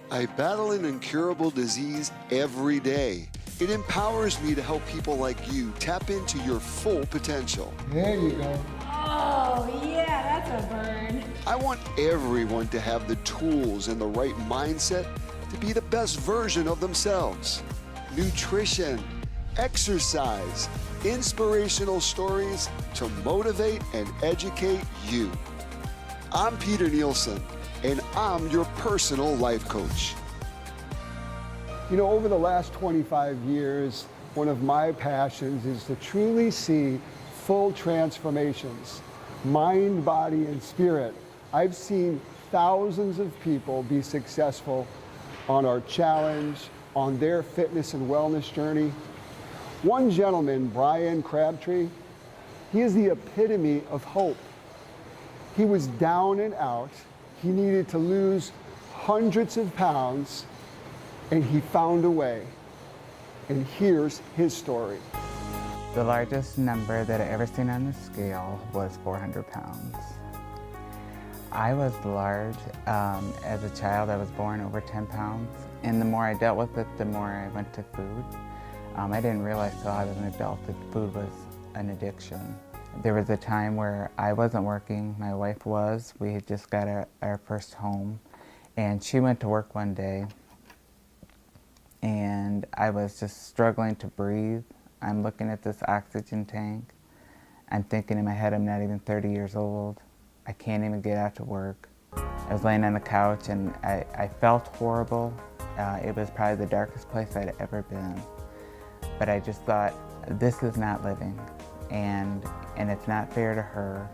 I battle an incurable disease every day. It empowers me to help people like you tap into your full potential. There you go. Oh, yeah, that's a burn. I want everyone to have the tools and the right mindset to be the best version of themselves. Nutrition, exercise, inspirational stories to motivate and educate you. I'm Peter Nielsen, and I'm your personal life coach. You know, over the last 25 years, one of my passions is to truly see full transformations, mind, body, and spirit. I've seen thousands of people be successful on our challenge, on their fitness and wellness journey. One gentleman, Brian Crabtree, he is the epitome of hope. He was down and out. He needed to lose hundreds of pounds, and he found a way. And here's his story. The largest number that I ever seen on the scale was 400 pounds. I was large. As a child, I was born over 10 pounds. And the more I dealt with it, the more I went to food. I didn't realize till I was an adult that food was an addiction. There was a time where I wasn't working, my wife was. We had just got our first home. And she went to work one day, and I was just struggling to breathe. I'm looking at this oxygen tank. I'm thinking in my head, I'm not even 30 years old. I can't even get out to work. I was laying on the couch and I felt horrible. It was probably the darkest place I'd ever been. But I just thought, this is not living, and it's not fair to her.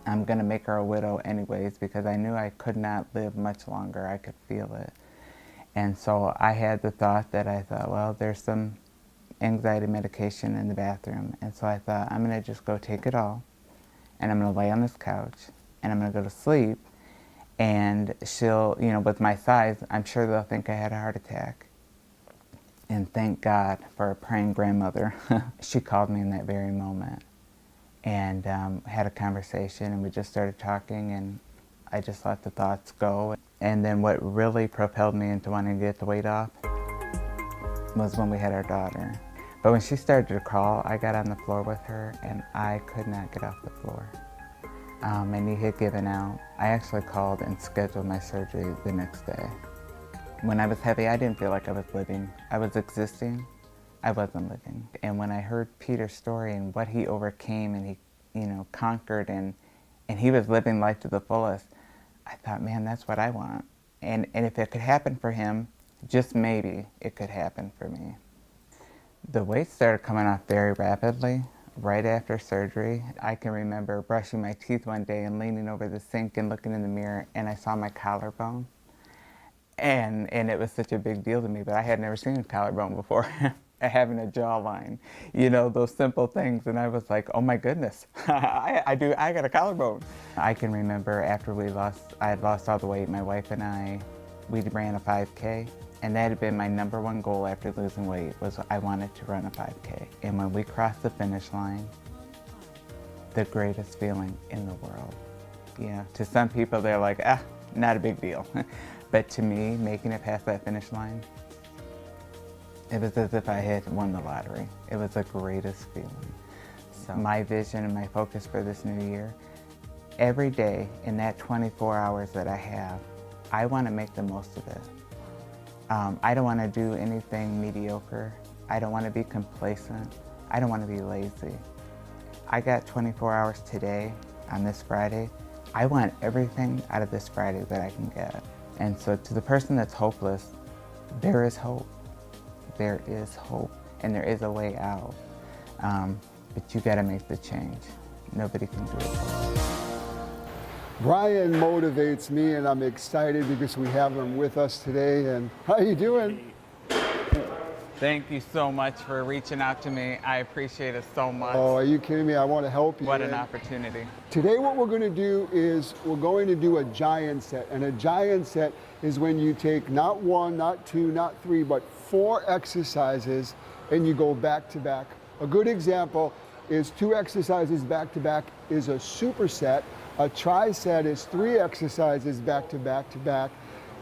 I'm gonna make her a widow anyways, because I knew I could not live much longer. I could feel it. And so I had the thought that I thought, well, there's some anxiety medication in the bathroom. And so I thought, I'm gonna just go take it all, and I'm gonna lay on this couch, and I'm gonna go to sleep, and she'll, you know, with my size, I'm sure they'll think I had a heart attack. And thank God for a praying grandmother. She called me in that very moment, and had a conversation, and we just started talking, and I just let the thoughts go. And then what really propelled me into wanting to get the weight off was when we had our daughter. But when she started to crawl, I got on the floor with her, and I could not get off the floor. My knee had given out. I actually called and scheduled my surgery the next day. When I was heavy, I didn't feel like I was living. I was existing. I wasn't living. And when I heard Peter's story and what he overcame and he, you know, conquered, and he was living life to the fullest, I thought, man, that's what I want. And if it could happen for him, just maybe it could happen for me. The weight started coming off very rapidly right after surgery. I can remember brushing my teeth one day and leaning over the sink and looking in the mirror, and I saw my collarbone. And it was such a big deal to me, but I had never seen a collarbone before. Having a jawline, you know, those simple things. And I was like, oh my goodness, I got a collarbone. I can remember after I had lost all the weight, my wife and we ran a 5K. And that had been my #1 goal after losing weight, was I wanted to run a 5K. And when we crossed the finish line, the greatest feeling in the world. You know, to some people, they're like, not a big deal. But to me, making it past that finish line, it was as if I had won the lottery. It was the greatest feeling. So my vision and my focus for this new year, every day in that 24 hours that I have, I want to make the most of it. I don't want to do anything mediocre. I don't want to be complacent. I don't want to be lazy. I got 24 hours today on this Friday. I want everything out of this Friday that I can get. And so to the person that's hopeless, there is hope. There is hope, and there is a way out. But you gotta make the change. Nobody can do it for you. Brian motivates me, and I'm excited because we have him with us today. And how you doing? Thank you so much for reaching out to me. I appreciate it so much. Oh, are you kidding me? I want to help you. What an opportunity. Today what we're going to do is we're going to do a giant set. And a giant set is when you take not 1, not 2, not 3, but 4 exercises and you go back to back. A good example is 2 exercises back to back is a superset. A tri-set is 3 exercises back to back to back,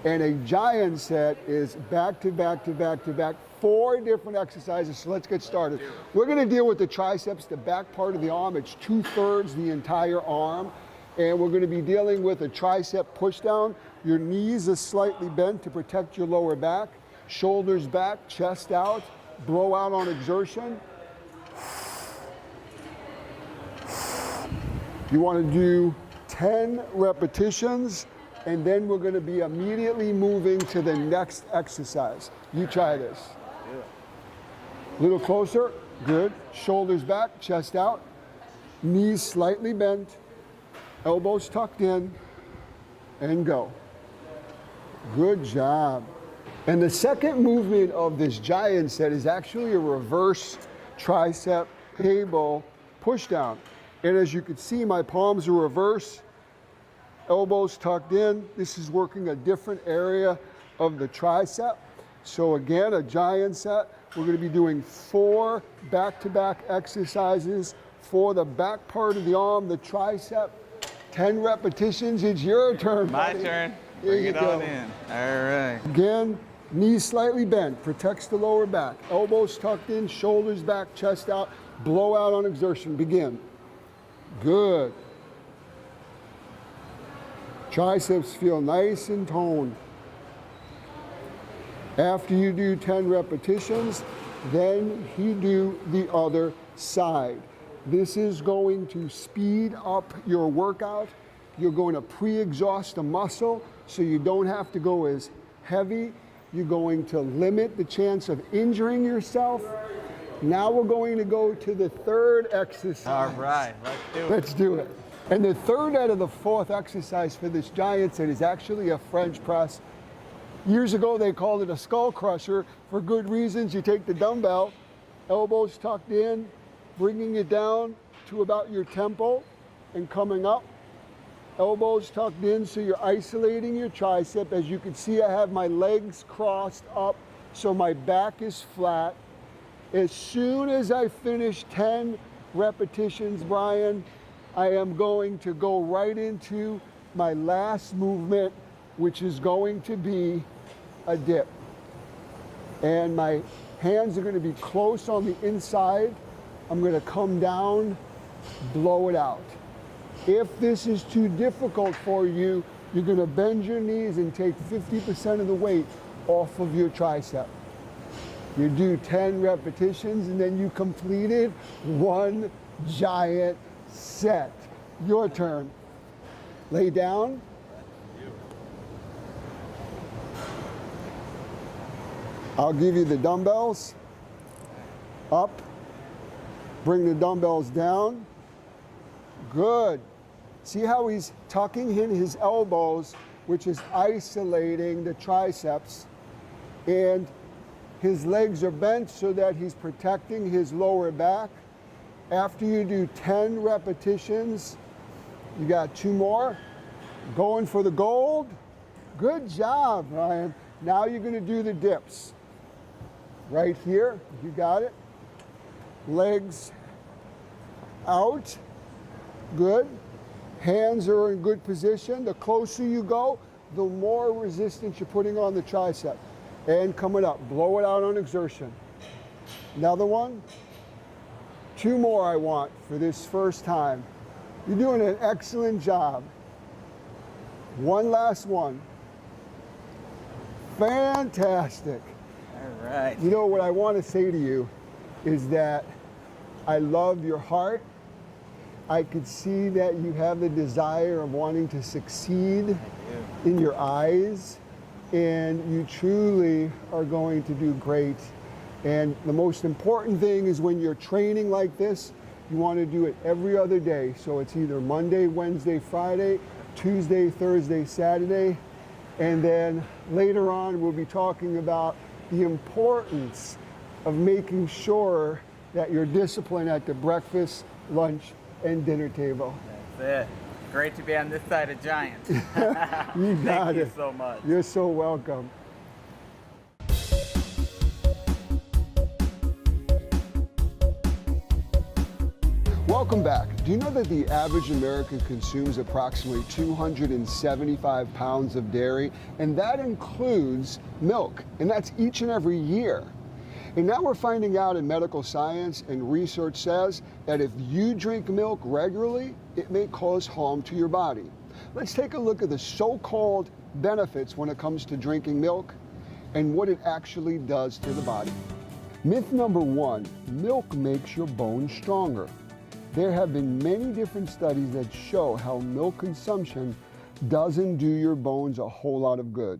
and a giant set is back to back to back to back, 4 different exercises. So let's get started. We're going to deal with the triceps, the back part of the arm. It's 2/3 the entire arm, and we're going to be dealing with a tricep push down. Your knees are slightly bent to protect your lower back, shoulders back, chest out, blow out on exertion. You want to do 10 repetitions, and then we're going to be immediately moving to the next exercise. You try this. A little closer. Good. Shoulders back, chest out, knees slightly bent, elbows tucked in, and go. Good job. And the second movement of this giant set is actually a reverse tricep table push down. And as you can see, my palms are reversed, elbows tucked in. This is working a different area of the tricep. So again, a giant set. We're going to be doing 4 back-to-back exercises for the back part of the arm, the tricep. 10 repetitions. It's your turn, buddy. My turn. Here you Bring it go. on in. All right. Again, knees slightly bent, protects the lower back. Elbows tucked in, shoulders back, chest out. Blow out on exertion. Begin. Good. Triceps feel nice and toned. After you do 10 repetitions, then you do the other side. This is going to speed up your workout. You're going to pre-exhaust the muscle so you don't have to go as heavy. You're going to limit the chance of injuring yourself. Now we're going to go to the 3rd exercise. All right, let's do it. Let's do it. And the 3rd out of the 4th exercise for this giant set is actually a French press. Years ago, they called it a skull crusher for good reasons. You take the dumbbell, elbows tucked in, bringing it down to about your temple and coming up. Elbows tucked in, so you're isolating your tricep. As you can see, I have my legs crossed up, so my back is flat. As soon as I finish 10 repetitions, Brian, I am going to go right into my last movement, which is going to be a dip. And my hands are going to be close on the inside. I'm going to come down, blow it out. If this is too difficult for you, you're going to bend your knees and take 50% of the weight off of your tricep. You do 10 repetitions, and then you completed 1 giant set. Your turn. Lay down. I'll give you the dumbbells. Up. Bring the dumbbells down. Good. See how he's tucking in his elbows, which is isolating the triceps, and his legs are bent so that he's protecting his lower back. After you do 10 repetitions, you got 2 more. Going for the gold. Good job, Ryan. Now you're going to do the dips. Right here, you got it. Legs out. Good. Hands are in good position. The closer you go, the more resistance you're putting on the tricep. And coming up, blow it out on exertion. Another one. 2 more I want for this first time. You're doing an excellent job. One last one. Fantastic. All right. You know what I want to say to you is that I love your heart. I could see that you have the desire of wanting to succeed in your eyes, and you truly are going to do great. And the most important thing is when you're training like this, you want to do it every other day. So it's either Monday, Wednesday, Friday, Tuesday, Thursday, Saturday. And then later on, we'll be talking about the importance of making sure that you're disciplined at the breakfast, lunch, and dinner table. That's it. Great to be on this side of Giants. You got Thank it. you so much. You're so welcome. Welcome back. Do you know that the average American consumes approximately 275 pounds of dairy? And that includes milk, and that's each and every year. And now we're finding out in medical science, and research says that if you drink milk regularly, it may cause harm to your body. Let's take a look at the so-called benefits when it comes to drinking milk and what it actually does to the body. Myth number one, milk makes your bones stronger. There have been many different studies that show how milk consumption doesn't do your bones a whole lot of good.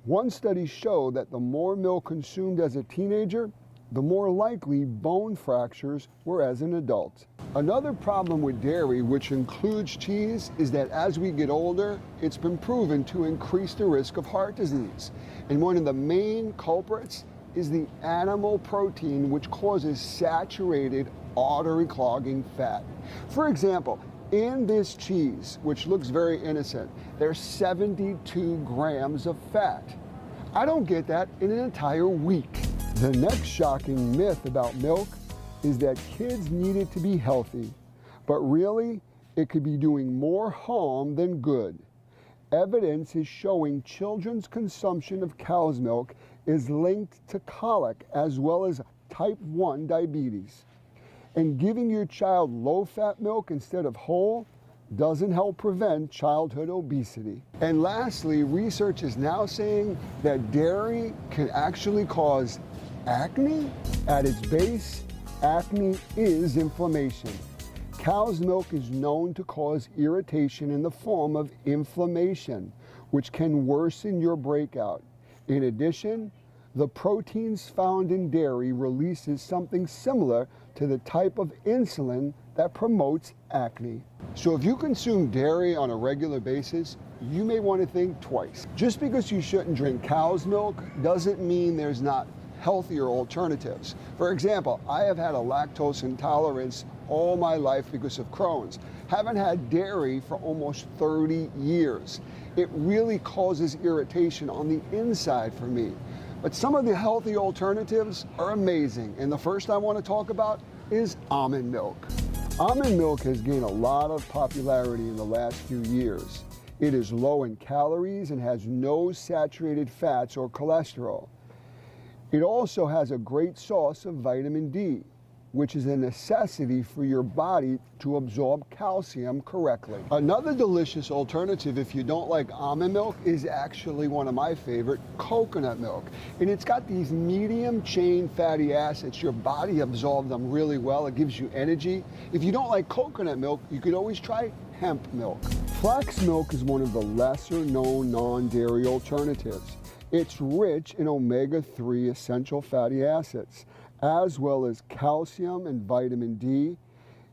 One study showed that the more milk consumed as a teenager, the more likely bone fractures were as an adult. Another problem with dairy, which includes cheese, is that as we get older, it's been proven to increase the risk of heart disease. And one of the main culprits is the animal protein, which causes saturated artery clogging fat. For example, in this cheese, which looks very innocent, there's 72 grams of fat. I don't get that in an entire week. The next shocking myth about milk is that kids need it to be healthy, but really, it could be doing more harm than good. Evidence is showing children's consumption of cow's milk is linked to colic as well as type 1 diabetes. And giving your child low-fat milk instead of whole doesn't help prevent childhood obesity. And lastly, research is now saying that dairy can actually cause acne. At its base, acne is inflammation. Cow's milk is known to cause irritation in the form of inflammation, which can worsen your breakout. In addition, the proteins found in dairy releases something similar to the type of insulin that promotes acne. So if you consume dairy on a regular basis, you may want to think twice. Just because you shouldn't drink cow's milk doesn't mean there's not healthier alternatives. For example, I have had a lactose intolerance all my life because of Crohn's. Haven't had dairy for almost 30 years. It really causes irritation on the inside for me. But some of the healthy alternatives are amazing, and the first I want to talk about is almond milk. Almond milk has gained a lot of popularity in the last few years. It is low in calories and has no saturated fats or cholesterol. It also has a great source of vitamin D, which is a necessity for your body to absorb calcium correctly. Another delicious alternative, if you don't like almond milk, is actually one of my favorite, coconut milk. And it's got these medium chain fatty acids. Your body absorbs them really well. It gives you energy. If you don't like coconut milk, you could always try hemp milk. Flax milk is one of the lesser known non-dairy alternatives. It's rich in omega-3 essential fatty acids, as well as calcium and vitamin D.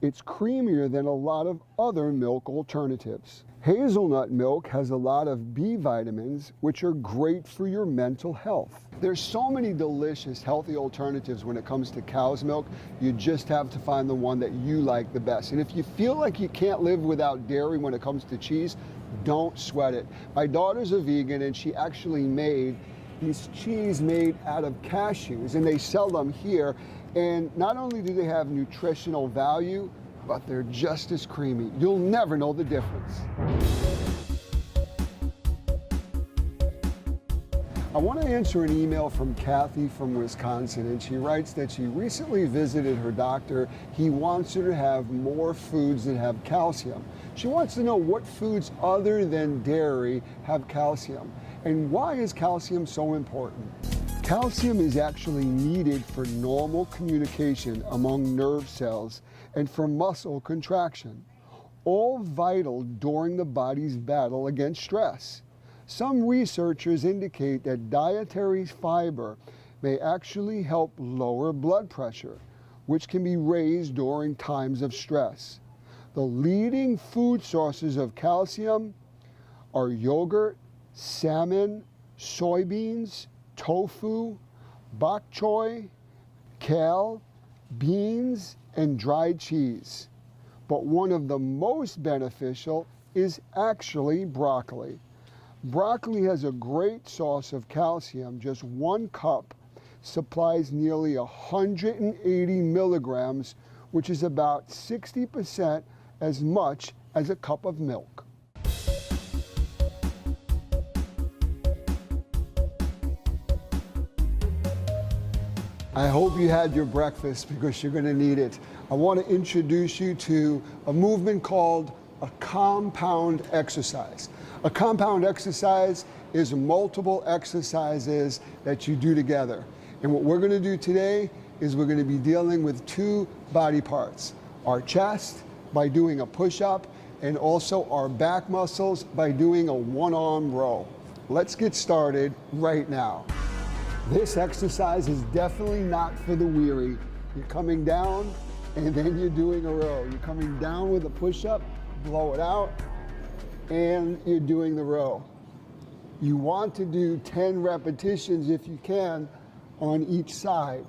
It's creamier than a lot of other milk alternatives. Hazelnut milk has a lot of B vitamins, which are great for your mental health. There's so many delicious, healthy alternatives when it comes to cow's milk. You just have to find the one that you like the best. And if you feel like you can't live without dairy when it comes to cheese, don't sweat it. My daughter's a vegan, and she actually made these cheese made out of cashews, and they sell them here. And not only do they have nutritional value, but they're just as creamy. You'll never know the difference. I want to answer an email from Kathy from Wisconsin, and she writes that she recently visited her doctor. He wants her to have more foods that have calcium. She wants to know what foods other than dairy have calcium, and why is calcium so important? Calcium is actually needed for normal communication among nerve cells and for muscle contraction, all vital during the body's battle against stress. Some researchers indicate that dietary fiber may actually help lower blood pressure, which can be raised during times of stress. The leading food sources of calcium are yogurt, salmon, soybeans, tofu, bok choy, kale, beans, and dried cheese. But one of the most beneficial is actually broccoli. Broccoli has a great source of calcium. Just 1 cup supplies nearly 180 milligrams, which is about 60% as much as a cup of milk. I hope you had your breakfast because you're going to need it. I want to introduce you to a movement called a compound exercise. A compound exercise is multiple exercises that you do together. And what we're going to do today is we're going to be dealing with two body parts. Our chest by doing a push-up, and also our back muscles by doing a one-arm row. Let's get started right now. This exercise is definitely not for the weary. You're coming down and then you're doing a row. You're coming down with a push-up, blow it out, and you're doing the row. You want to do 10 repetitions if you can on each side.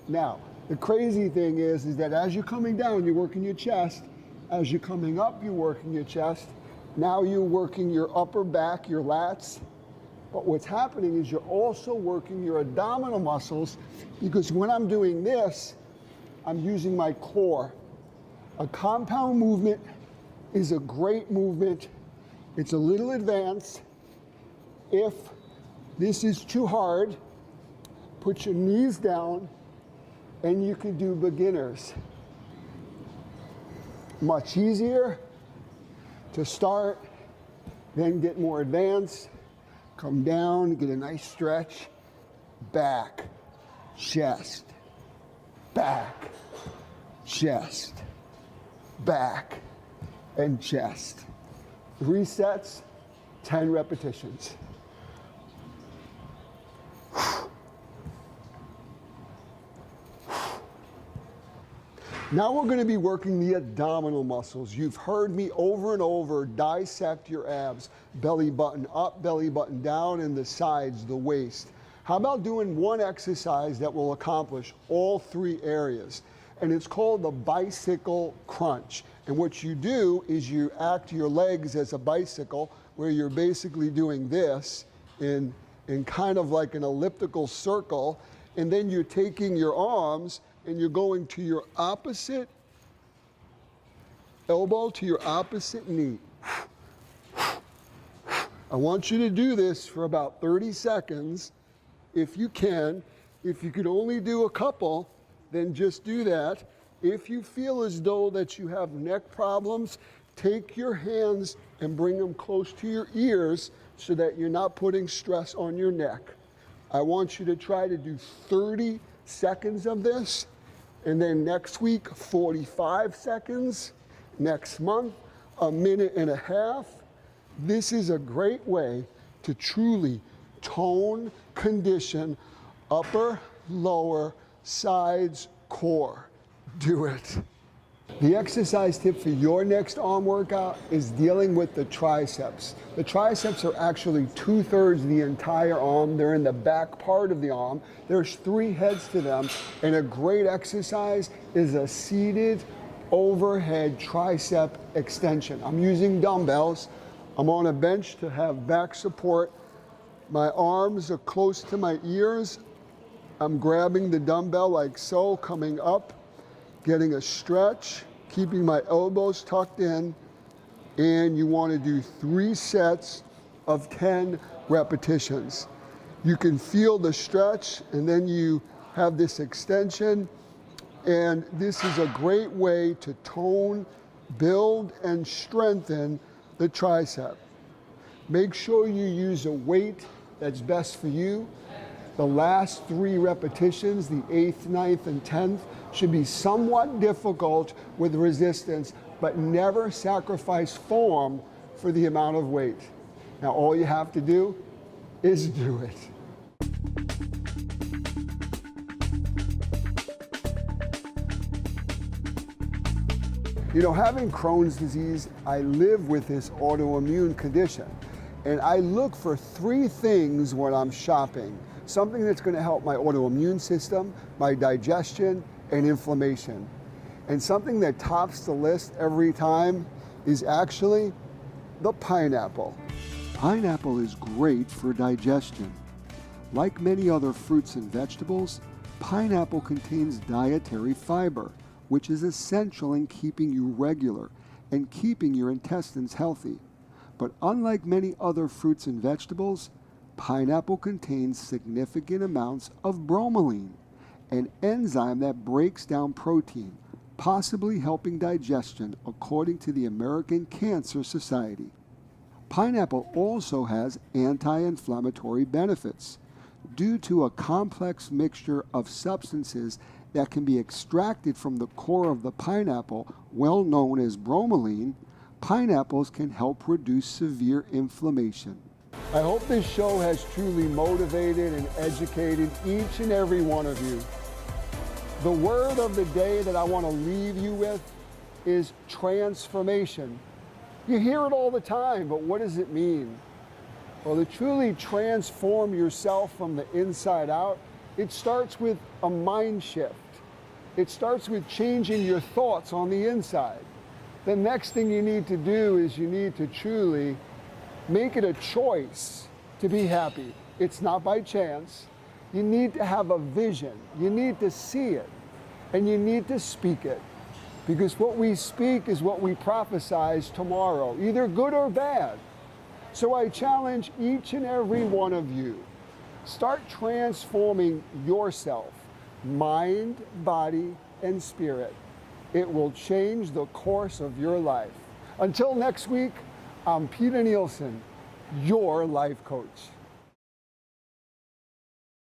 Now, the crazy thing is that as you're coming down, you're working your chest. As you're coming up, you're working your chest. Now you're working your upper back, your lats. But what's happening is you're also working your abdominal muscles, because when I'm doing this, I'm using my core. A compound movement is a great movement. It's a little advanced. If this is too hard, put your knees down and you can do beginners. Much easier to start, then get more advanced. Come down, get a nice stretch, back, chest, back, chest, back, and chest. 3 sets, 10 repetitions. Now we're going to be working the abdominal muscles. You've heard me over and over dissect your abs. Belly button up, belly button down, and the sides, the waist. How about doing one exercise that will accomplish all 3 areas? And it's called the bicycle crunch. And what you do is you act your legs as a bicycle, where you're basically doing this in kind of like an elliptical circle. And then you're taking your arms and you're going to your opposite elbow to your opposite knee. I want you to do this for about 30 seconds if you can. If you could only do a couple, then just do that. If you feel as though that you have neck problems, take your hands and bring them close to your ears so that you're not putting stress on your neck. I want you to try to do 30 seconds of this. And then next week, 45 seconds. Next month, a minute and a half. This is a great way to truly tone, condition, upper, lower, sides, core. Do it. The exercise tip for your next arm workout is dealing with the triceps. The triceps are actually 2/3 the entire arm. They're in the back part of the arm. There's 3 heads to them, and a great exercise is a seated overhead tricep extension. I'm using dumbbells. I'm on a bench to have back support. My arms are close to my ears. I'm grabbing the dumbbell like so, coming up, getting a stretch, keeping my elbows tucked in, and you want to do 3 sets of 10 repetitions. You can feel the stretch, and then you have this extension, and this is a great way to tone, build, and strengthen the tricep. Make sure you use a weight that's best for you. The last 3 repetitions, the 8th, 9th, and 10th, should be somewhat difficult with resistance, but never sacrifice form for the amount of weight. Now all you have to do is do it. You know, having Crohn's disease, I live with this autoimmune condition, and I look for 3 things when I'm shopping. Something that's going to help my autoimmune system, my digestion, and inflammation. And something that tops the list every time is actually the pineapple. Pineapple is great for digestion. Like many other fruits and vegetables, pineapple contains dietary fiber, which is essential in keeping you regular and keeping your intestines healthy. But unlike many other fruits and vegetables, pineapple contains significant amounts of bromelain, an enzyme that breaks down protein, possibly helping digestion, according to the American Cancer Society. Pineapple also has anti-inflammatory benefits due to a complex mixture of substances that can be extracted from the core of the pineapple, well known as bromelain. Pineapples can help reduce severe inflammation. I hope this show has truly motivated and educated each and every one of you. The word of the day that I want to leave you with is transformation. You hear it all the time, but what does it mean? Well, to truly transform yourself from the inside out, it starts with a mind shift. It starts with changing your thoughts on the inside. The next thing you need to do is you need to truly make it a choice to be happy. It's not by chance. You need to have a vision. You need to see it. And you need to speak it. Because what we speak is what we prophesize tomorrow, either good or bad. So I challenge each and every one of you, start transforming yourself, mind, body, and spirit. It will change the course of your life. Until next week, I'm Peter Nielsen, your life coach.